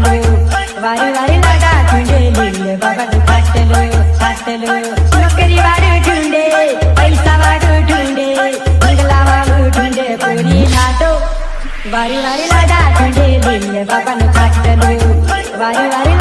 वारी वारी लागा ठुंडे लिहिले बाबा फाटलो फाटलो नोकरी वाढ ठुंडे पैसा वाढ ठुंडे बंगला वाढ ठुंडे पोरी नाटो वारी वारी लागा ठुंडे लिहिले बाबा फाटलो वारी वारी